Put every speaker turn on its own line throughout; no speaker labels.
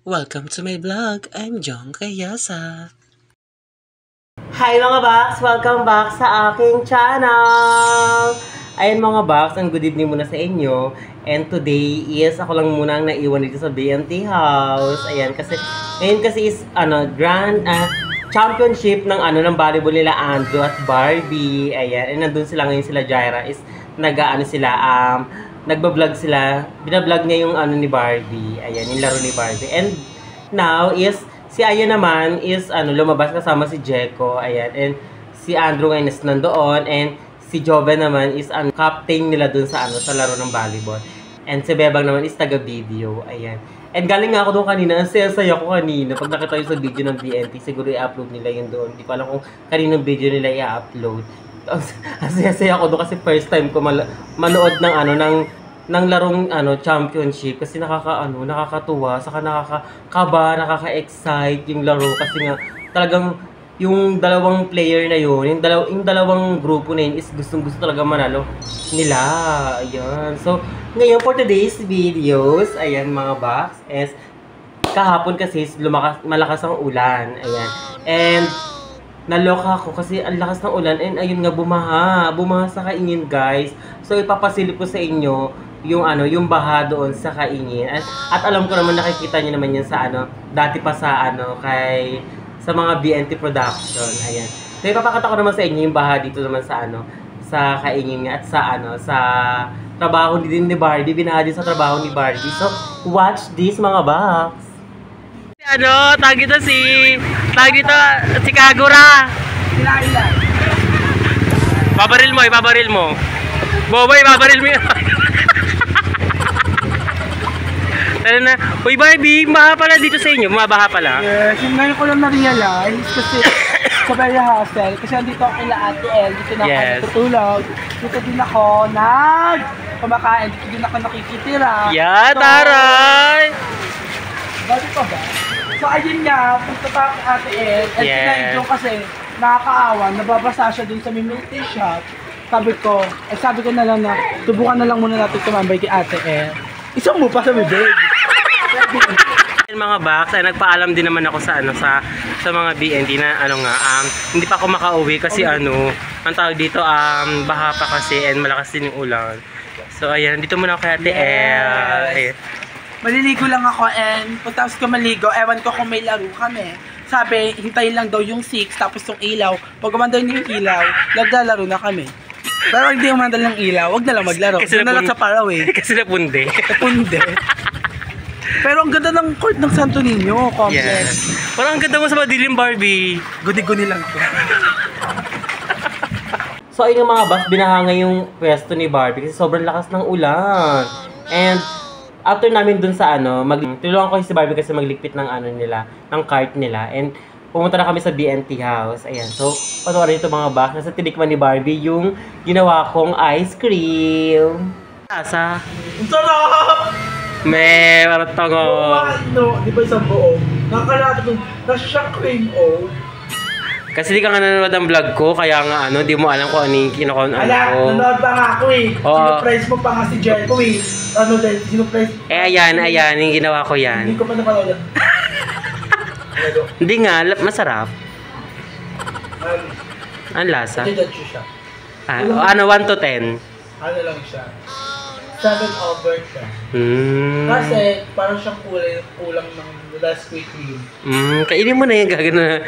Welcome to my vlog. I'm Jong Kayasa. Hi mga Box! Welcome back sa aking channel! Ayan mga Box, ang good evening muna sa inyo. And today is ako lang muna ang naiwan dito sa BNT House. Ayan, ngayon kasi is grand championship ng ng volleyball nila Andrew at Barbie. Ayan, and nandun sila ngayon, sila Jaira is nagba-vlog sila. Bina-vlog niya yung ni Barbie. Ayan, yung laro ni Barbie. And now is si Aya naman is lumabas kasama si Jeko. Ayan, and si Andrew ngayon is nandoon, and si Joven naman is captain nila dun sa sa laro ng volleyball. And si Bebang naman is taga-video. Ayan. And galing nga ako doon kanina. Ang saya-saya ko kanina. Pag nakita yung sa video ng BNT, siguro i-upload nila yun doon. Hindi ko alam kung kaninong video nila i-upload. Ang saya-saya ko doon kasi first time ko manood ng larong championship kasi nakakatuwa, saka nakakakaba, nakaka-excite yung laro kasi nga talagang yung dalawang player na yun, yung dalawang grupo na yun is gustong-gusto talaga manalo nila. Ayan. So, ngayon for today's videos, ayan mga Box, is kahapon kasi malakas ang ulan. Ayan. And naloka ako kasi ang lakas ng ulan, and ayun nga bumaha sa Kaingin, guys. So ipapasilip ko sa inyo yung baha doon sa Kaingin. At alam ko naman, nakikita niyo naman yan sa dati pa sa sa mga BNT production. Ayan. So ipapakita ko naman sa inyo yung baha dito naman sa sa Kaingin at sa sa trabaho din ni Barbie, binaha din sa trabaho ni Barbie. So watch this mga Box. Tag dito si Kagura. Babaril mo. Boboy, babaril mo. Tara na. Uy, Barbie, baha pala dito sa inyo. Mabaha pala.
Yes, yung ngayon ko lang na-realize kasi sa Barya Hostel. Kasi andito ako kila Ate El. Dito na ako natutulog. Dito din ako kumakain. Dito din ako nakikitira.
Yeah, taray!
Bakit pa ba? So, ayun nga, punta pa ako Ate El. At sinayad yung kasi nakakaawa, nababasa siya dun sa milk shop. Sabi ko na lang na, subukan na lang muna natin tumambay kay Ate El. Isang mo pa sa bibig.
Mga Box, ay nagpaalam din naman ako sa sa mga BNT na hindi pa ako makauwi kasi ang tawag dito baha pa kasi, and malakas din yung ulan. So ayan, dito muna ako kay Ate El. Ayan.
Maliligo lang ako, and pagtapos ko maligo, ewan ko kung may laro kami. Sabi, hintayin lang daw yung 6, tapos yung ilaw. Pag umandal na yung ilaw, naglalaro na kami. Pero hindi umandal ng ilaw, wag na lang maglaro. Kasi na lang sa Paraway.
Kasi napunde.
Napunde. Pero ang ganda ng court ng Santo Niño complex.
Yes. Parang ang ganda mo sa madilim, Barbie.
Guni-guni lang ito.
So ayun mga Box, binahanga yung pwesto ni Barbie kasi sobrang lakas ng ulan. And after namin dun sa tulungan ko si Barbie kasi magligpit ng ng cart nila, and pumunta na kami sa BNT House. Ayan. So, panoorin ito mga Box. Nasa tinikman ni Barbie yung ginawa kong ice cream. Asa?
Ang sarap!
Maratong
di ba isang buo? Nakakalata kung nasa cream
kasi di ka nga nanonood ng vlog ko, kaya nga di mo alam kung ano yung kinakon ko.
Nanonood pa nga ako Sinuprize mo pa nga si Jericho sinuprize.
Ayan, yung ginawa ko yan.
Hindi ko pa napanood.
Hindi nga, masarap. Ang lasa.
Judge siya.
1 to 10?
Ano lang siya? 7 over siya. Kasi parang siyang kulang ng Nesquik cream.
Kainin mo na yung gagana.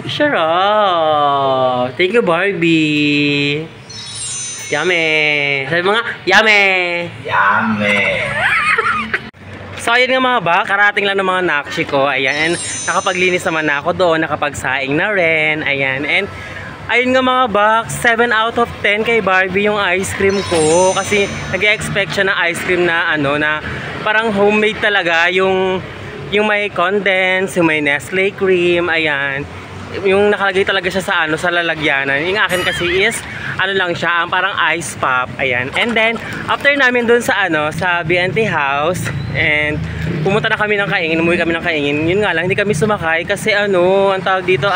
Sarap! Thank you, Barbie! Yummy! Sabi mga, yummy!
Yummy!
So ayun nga mga Box, karating lang ng mga nakshi ko. Ayan, and nakapaglinis naman na ako doon, nakapagsaing na rin. Ayan, and ayun nga mga Box, 7 out of 10 kay Barbie yung ice cream ko. Kasi nag-expect siya ng ice cream na na parang homemade talaga. Yung may condense, yung may Nestle cream. Ayan, yung nakalagay talaga siya sa sa lalagyanan. Yung akin kasi is lang siya, parang ice pop. Ayan, and then after namin dun sa sa BNT House, and pumunta na kami ng Kaingin, umuwi kami ng Kaingin. Yun nga lang, hindi kami sumakay kasi ang tawag dito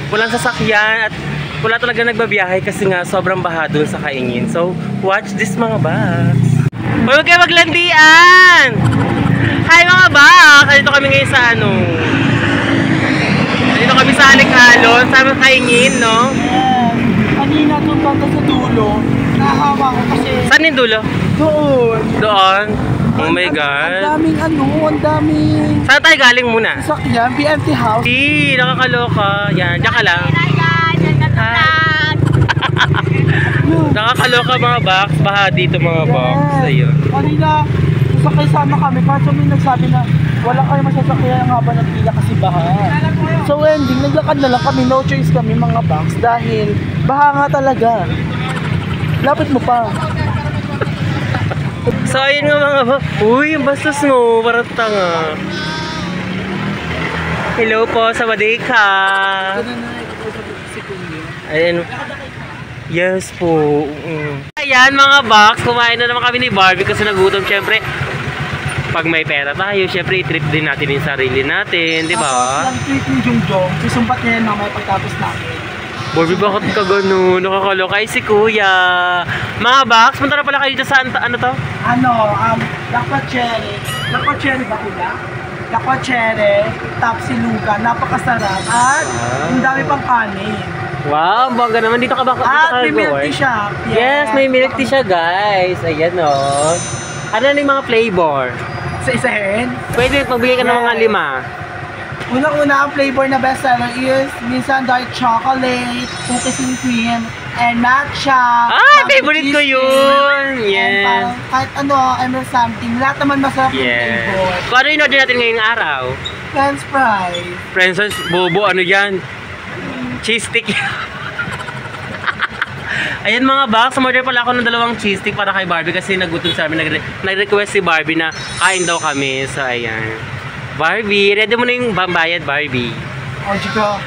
walang sasakyan at wala talaga nagbabiyahe kasi nga sobrang baha dun sa Kaingin. So watch this mga Box. Huwag kayo maglandian! Hi mga box! Dito kami ngayon sa ano. Dito kami sa Alikhalon. Sa kaingin, no?
Yes. Kanina doon banda sa dulo. Nakahawa ko kasi.
Saan yung dulo?
Doon.
Doon? Oh my
Ang
God.
daming ano, ang daming
Saan tayo galing muna?
sakyan, BMT house.
Di, nakakaloka. Yan, diyan ka lang. Nakakaloka mga box. Baha dito mga box. Ayun.
Kanina, sasakay sana kami. Kaso may nagsabi na wala kayo masasakyan ang haba ng pila kasi baha. So ending, naglakad na lang kami. No choice kami mga box dahil baha nga talaga. Lapit mo pa.
So ayun nga mga box. Uy, yung bastos mo. Parang tanga. Hello po, sawadika. Ayan. Yes po. Ayan mga box, kumain na naman kami ni Barbie kasi nagutom. Siyempre, pag may pera tayo, siyempre i-treat din natin yung sarili natin, di ba?
Tapos lang treat ni Jungjong, susumpat niya yan mamaya pagtapos namin.
Barbie, bakit ka gano'n? Nakakaloka. Ay, si Kuya. Mga box, punta na pala kayo dito sa ano to?
Lakwa cherry. Lakwa cherry ba kuya? Lakwa cherry, tapsilugan, napakasarap. At ang dami pang kanin.
Wow, bongga naman. Dito ka ba?
At may milk tea siya.
Yes, may milk tea siya, guys. Ayan, o. Ano na yung mga flavor?
Sa isahin.
Pwede magbigay ka ng mga 5.
Unang-una ang flavor na bestseller is minsan dark chocolate, cookies and cream, and matcha.
Ah, favorite ko yun! Yes.
And kahit ano, emerald something. Lahat naman masarap yung
Yes.
flavor.
Kung ano yung order natin ngayong araw?
French fries.
Princess, bobo, ano yan? Cheese stick. Ayan mga box, umorder pala ako ng 2 cheese stick para kay Barbie kasi nagutom sa amin. Nag-request si Barbie na kain daw kami. So, ayan. Barbie, ready mo na yung bambayad, Barbie.
Oh, Chico.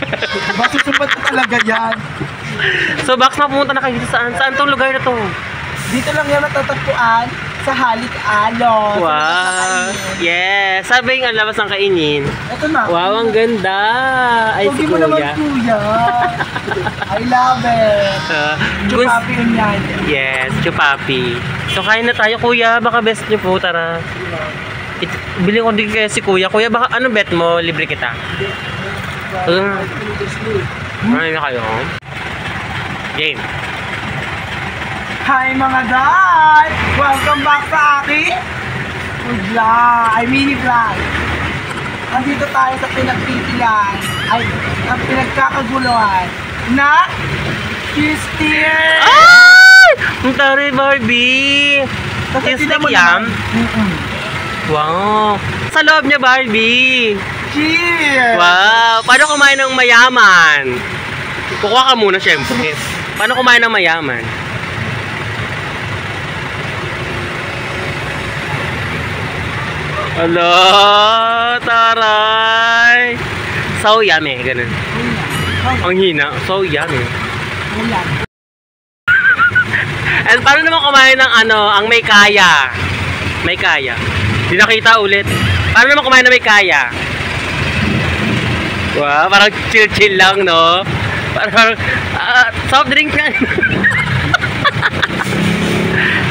Masusumpat na talaga yan.
So, box, mapumunta na kayo dito saan? Saan tong lugar na to?
Dito lang yan matatagpuan sa Halik Alon.
Wow. Yes. Sabi yung labas ng kainin.
Ito na.
Wow, ang ganda. Ay, si
Huwag mo naman
Kuya.
kuya. I love it. Chupapi yun yan.
Yes, chupapi. So, kain na tayo, Kuya. Baka best nyo po, tara. Bili ko din kaya si Kuya. Kuya, baka ano bet mo? Libre kita. Ano na kayo? Game.
Hi mga guys! Welcome back sa akin food vlog, mini vlog. Andito tayo sa pinagpipilian, ang pinagkakaguluhan na cheese steer!
Ay! Ang tari, Barbie! Cheese stick yam? Wow! Sa loob niya, Barbie!
Cheers!
Wow! Paano kumain ng mayaman? Kukuha ka muna, syempre. Paano kumain ng mayaman? Hello! Taray! So yummy, ganun. Ang hina. So yummy. And paano naman kumain ng ano, ang may kaya? May kaya. Di nakita ulit. Paano naman kumain ng may kaya? Wow, parang chill-chill lang, no? Parang, soft drink na.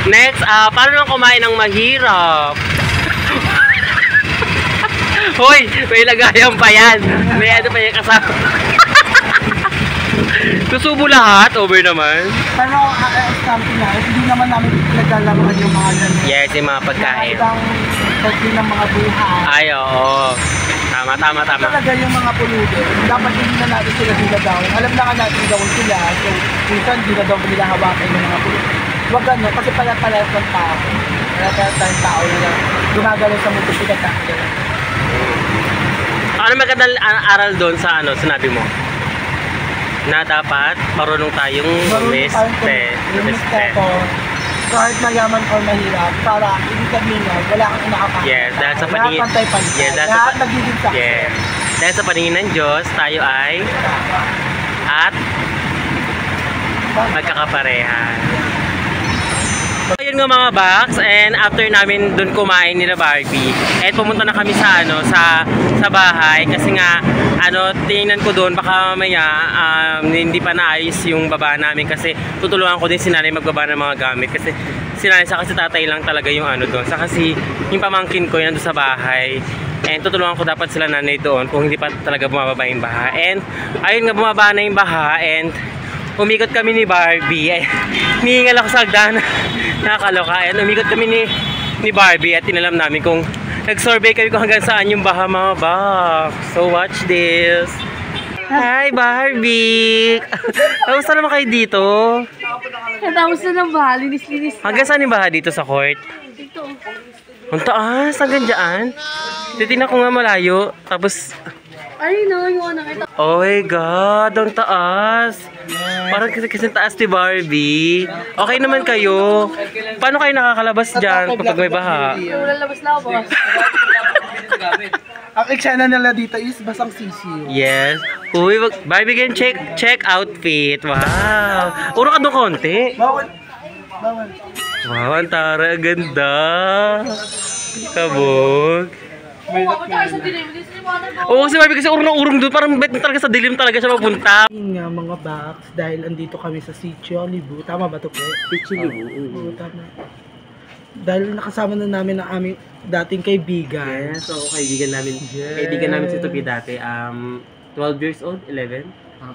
Next, paano naman kumain ng mahirap? Hoy, may lagayan pa yan. May ano pa yan kasama. Susubo lahat, over naman.
Pero something na, hindi naman namin pinaglalamahan yung mga ganyan.
Yes, yung mga pagkain.
Ibang pagkain ng mga buhay.
Ay, oo. Tama.
Talaga yung mga pulubi. Dapat hindi na natin sila dinadawin. Alam na nga natin gawin sila. So, minsan hindi na daw nila hawakan yung mga pulubi. Huwag gano'n, kasi pala-palayas ng tao. Pala-palayas ng tao na gumagalaw sa mundo sila tayo.
Ano magandang aral doon sa ano, sinabi mo? Na dapat marunong tayong
respeto. Kahit mayaman o mahirap, para ibig sabihin nga, wala kang inakapahan.
Yes, dahil sa paningin.
Lahat pantay-pantay.
Yes,
Lahat nagiging sakit.
Yes. Dahil sa paningin ng Diyos, tayo ay at magkakapareha. So, yun nga mga box, and after namin dun kumain nila Barbie, and pumunta na kami sa ano, sa bahay kasi nga ano, tingnan ko doon baka mamaya hindi pa naayos yung baba namin kasi tutulungan ko din si nanay magbaba ng mga gamit kasi Si nanay sa kasi tatay lang talaga yung ano doon. Sa kasi yung pamangkin ko yan doon sa bahay. And tutulungan ko dapat sila nanay doon kung hindi pa talaga bumababa yung baha. And ayun nga, bumaba na yung baha. And umikot kami ni Barbie. Ay, nihingal ako sa hagdan. Nakakaloka. And umikot kami ni Barbie at tinalam namin kung nag-survey kami kung hanggang saan yung baha, mga box. So watch this. Hi Barbie! Kamusta naman kayo dito?
Natapos na ng baha, linis-linis.
Hanggang saan yung baha dito sa court?
Dito.
Ang taas, hanggang dyan. Titignan ko nga malayo. Tapos,
Ay no, yung ano, ito.
oh my God, ang taas. Parang kasi taas ni Barbie. Okay naman kayo. Paano kayo nakakalabas dyan kapag may baha?
Wala labas-labas.
Ang eksena nila dito is basang sisiyo.
Yes. Uy, Barbie can check outfit. Wow. Uro ka doon konti.
Bawal. Bawal.
Wow, ang tara, ang ganda. Kabog.
Oo, ako tayo sa dilim.
Oo, si Barbie kasi urong na urong doon. Parang bet talaga sa dilim talaga siya mapunta.
Yun nga mga box, dahil andito kami sa Sitio Libu. Tama ba ito po?
Sitio Libu.
Oo, tama. Dahil nakasama na namin ang aming dating kaibigan.
Yes, oo, kaibigan namin.
Yes.
Kaibigan namin si Tupi dati. 12 years old, 11?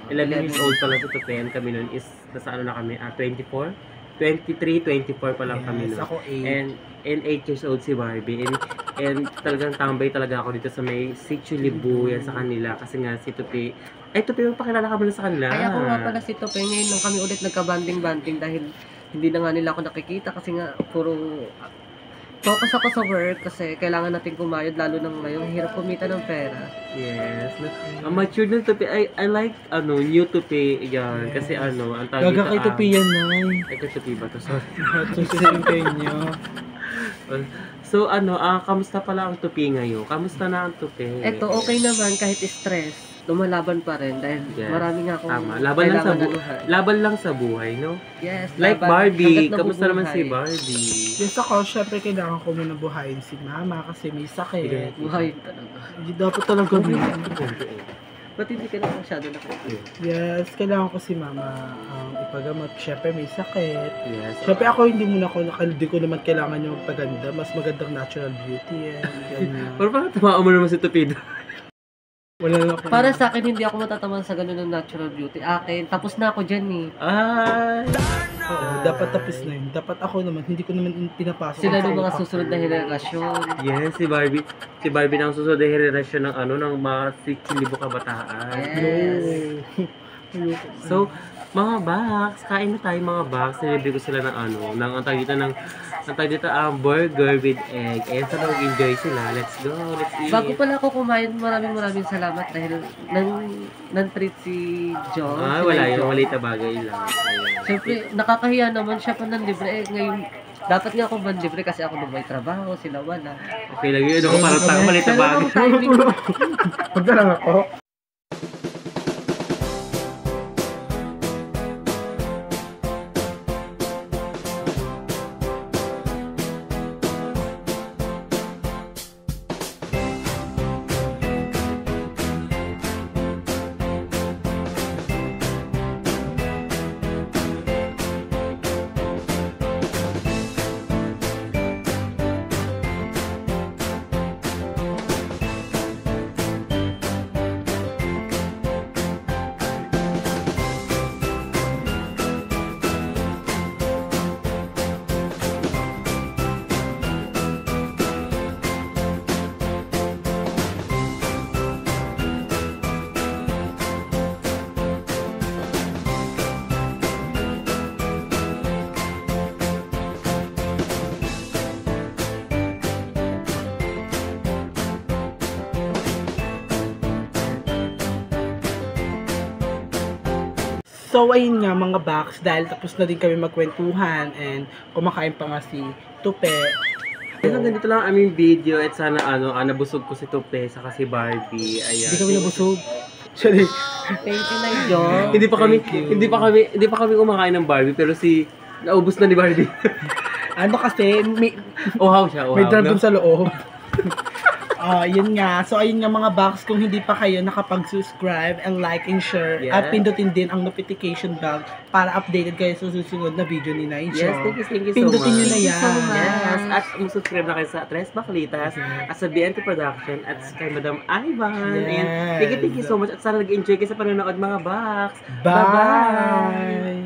11 years old pa lang si Tupi. And kami nun is, nasa ano na kami, 24? 23, 24 pa lang kami nun.
Ako 8.
And 8 years old si Barbie. And talagang tambay talaga ako dito sa may Sitio Libu yan sa kanila. Kasi nga si Tupi, ay Tupi, magpakilala ka muna sa kanila.
Ay, ako nga pala si Tope. Ngayon lang kami ulit nagka-banding-banding dahil hindi na nga nila ako nakikita kasi nga puro focus ako sa work kasi kailangan natin kumayod lalo nang ngayon hirap kumita ng pera.
Yes. Ang mature ng Tupi, I like new Tupi yan. Kasi ang tawag
Gaga kay Tupi yan, Nay.
Ay, kay Tupi ba to? Sorry.
Sususin kayo niyo.
So kamusta pala ang Tupi ngayon? Kamusta na ang Tupi?
Eto, okay naman kahit stress. Lumalaban pa rin dahil
Yes,
marami nga akong
tama. Laban lang sa buhay, no?
Yes,
Like
laban.
Barbie.
Hanggat
Kamusta naman si
nabubuhay.
Barbie?
Yes ako, syempre kailangan ko muna buhayin si mama kasi may sakit.
Buhay talaga.
Hindi dapat talaga
Ba't hindi ka na masyado nakikita?
Yes, kailangan ko si mama ipagamot. Syempre may sakit.
Yes.
Syempre ako hindi ko naman kailangan yung paganda. Mas magandang natural beauty yan. Ganyan.
Pero parang tamaan mo naman si Tupi.
Wala na ako.
Para sa akin, hindi ako matataman sa ganun ng natural beauty. Akin, tapos na ako dyan eh.
Ay!
Oo, dapat tapos na yun. Dapat ako naman, hindi ko naman pinapasok.
Sila
sa
ng mga
utak
susunod
ko.
na henerasyon.
Yes, si Barbie. Si Barbie na ang susunod na henerasyon ng mga 6,000 kabataan.
Yes.
Ayoko.
So, mga box, kain na tayo mga box. Nilibre ko sila ng ang tawag dito ang burger with egg. Eh, sana mag-enjoy sila. Let's go, let's eat.
Bago pala ako kumain, maraming salamat dahil nang-treat si John.
Ah,
si
wala
John.
yung maliit na bagay lang. Ayan.
Siyempre, nakakahiya naman siya pa ng libre. Eh, ngayon, dapat nga ako libre kasi ako nung may trabaho, sila wala.
Okay lang yun. Ako parang tanga maliit na
Sana
bagay.
naman timing.
Huwag na lang ako. So ayun nga mga box, dahil tapos na din kami magkwentuhan and kumakain pa nga si Tupe.
Ayun, ganito lang ang aming video at sana nabusog ko si Tupe saka si Barbie. Ayan.
Hindi kami nabusog. Sorry.
Thank you na John.
Hindi pa kami kumakain ng Barbie pero naubos na ni Barbie.
Ano kasi, may
Uhaw siya,
dragon
no?
sa loob. Yun nga. So, ayun nga mga box, kung hindi pa kayo nakapag-subscribe and like and share
Yes.
at pindutin din ang notification bell para updated kayo sa susunod na video ni Nigel.
Yes, thank you so
Pindutin nyo
much.
na yan.
Thank you so much.
Yes, at subscribe na kayo sa Tres Baclitas, at sa BNT Production, at kay Madam Ivan.
Yes.
And thank you so much. At sana nag-enjoy kayo sa panonood mga box.
Bye!